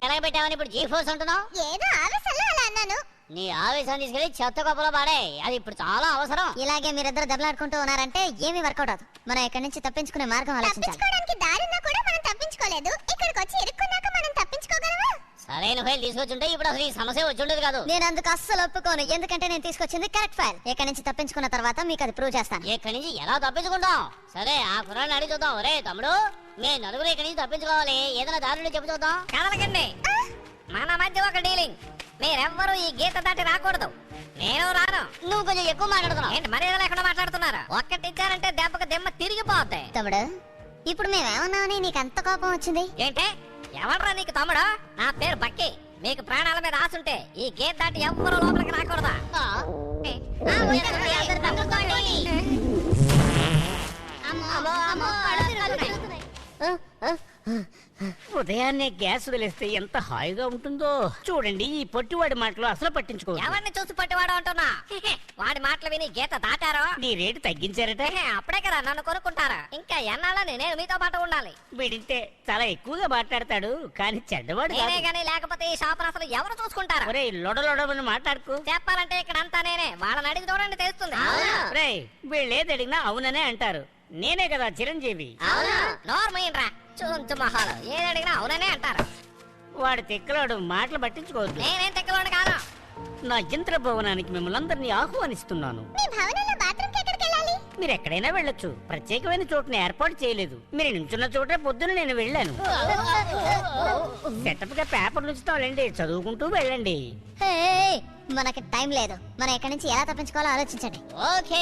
ఎలాగ పెట్టావని ఇప్పుడు G force అంటున్నావు? ఏదో ఆవేశంలో అలా అన్నాను. నీ ఆవేశాన్ని తీసుకెళ్లి చెత్త కప్పులో పాడే, అది ఇప్పుడు చాలా అవసరం. ఇలాగే మీరిద్దరు దెబ్బలాడుకుంటూ ఉన్నారంటే ఏమీ వర్కౌట్ అవుతుంది. మనం ఇక్కడి నుంచి తప్పించుకునే మార్గం ఆలోచించాలి. తప్పించుకోవడానికి దారిన్నా కూడా మనం తప్పించుకోలేదు. ఇక్కడికి వచ్చి ఇరుక్కున్నాక మనం తప్పించుకోగలమా? సరైన ఫైల్ తీసుకొచ్చుంటే ఇప్పుడు అసలు ఈ సమస్య వచ్చుండదు కాదు. నేను అందుకు అస్సలు ఒప్పుకోను. ఎందుకంటే నేను తీసుకొచ్చింది కరెక్ట్ ఫైల్. ఇక్కడి నుంచి తప్పించుకున్న తర్వాత మీకు అది ప్రూవ్ చేస్తాను. ఇక్కడి నుంచి ఎలా తప్పించుకుంటాం? సరే ఆ కుర్రాన్ని అడిగి చూద్దాం. ఒరే తమ్ముడు, మే నలుగురు ఇక్కడి నుంచి తప్పించుకోవాలి, ఏదైనా దారులు చెప్పు చూద్దాం. కదలకండి, మన మధ్య ఒక డీలింగ్. మీరెవ్వరూ ఈ గీత దాటి రాకూడదు. నేను రాను. నువ్వు కొంచెం ఎక్కువ మాట్లాడుతున్నావు. ఏంటి మర్యాద లేకుండా మాట్లాడుతున్నారు? ఒక్కటి ఇచ్చారంటే దెబ్బకు దెమ్మ తిరిగిపోద్ది. తమ్ముడు, ఇప్పుడు మేమేమన్నామని నీకు అంత కోపం వచ్చింది? ఏంటే ఎవడ్రా నీకు తమ్ముడు? నా పేరు బక్కి. మీకు ప్రాణాల మీద ఆశుంటే ఈ గేట్ దాటి ఎవ్వరూ లోపలికి రాకూడదా? ఉదయాన్నే గ్యాస్ వదిలేస్తే ఎంత హాయిగా ఉంటుందో చూడండి. ఈ పొట్టివాడి మాటలు అసలు పట్టించుకో. ఎవరిని చూసి పట్టివాడు అంటున్నా? వాడి మాటలు విని గీత దాటారో? నీ రేటు తగ్గించారట. అప్పుడే కదా నన్ను కొనుక్కుంటారా? ఇంకా ఎన్నాళ్ళని నేను మీతో పాటు ఉండాలి? వీడింతే చాలా ఎక్కువగా మాట్లాడతాడు, కానీ చెడ్డవాడు కాదు. నేనే గానీ లేకపోతే ఈ షాప్ అసలు ఎవరు చూసుకుంటారు? ఒరేయ్ లొడలొడమని మాట్లాడుకో. చెప్పాలంటే ఇక్కడ అంతా నేనే. వాళ్ళని అడిగి చూడండి తెలుస్తుంది. రేయ్ వీళ్ళేది అడిగినా అవుననే అంటారు. నేనే కదా చిరంజీవి. నోర్మయ్యరా చూంచు మొహాలు. ఏది అడిగినా అవుననే అంటారు. వాడు తిక్కలోడు, మాటలు పట్టించుకోవద్దు. నేనేం తెక్కలోడు కాదు. నా యంత్ర భవనానికి మిమ్మల్ని అందరినీ ఆహ్వానిస్తున్నాను. మీ భవనంలో బాత్రూమ్కి ఎక్కడికి వెళ్ళాలి? మీరు ఎక్కడైనా వెళ్ళొచ్చు. ప్రత్యేకమైన చోటుని ఏర్పాటు చేయలేదు. మీరు నించున్న చోటే పొద్దున నేను వెళ్ళాను. సెటప్ గా పేపర్ నుంచుతాండి, చదువుకుంటూ వెళ్ళండి. మనకి టైం లేదు. మనం ఎక్కడి నుంచి ఎలా తప్పించుకోవాలో ఆలోచించండి. ఓకే.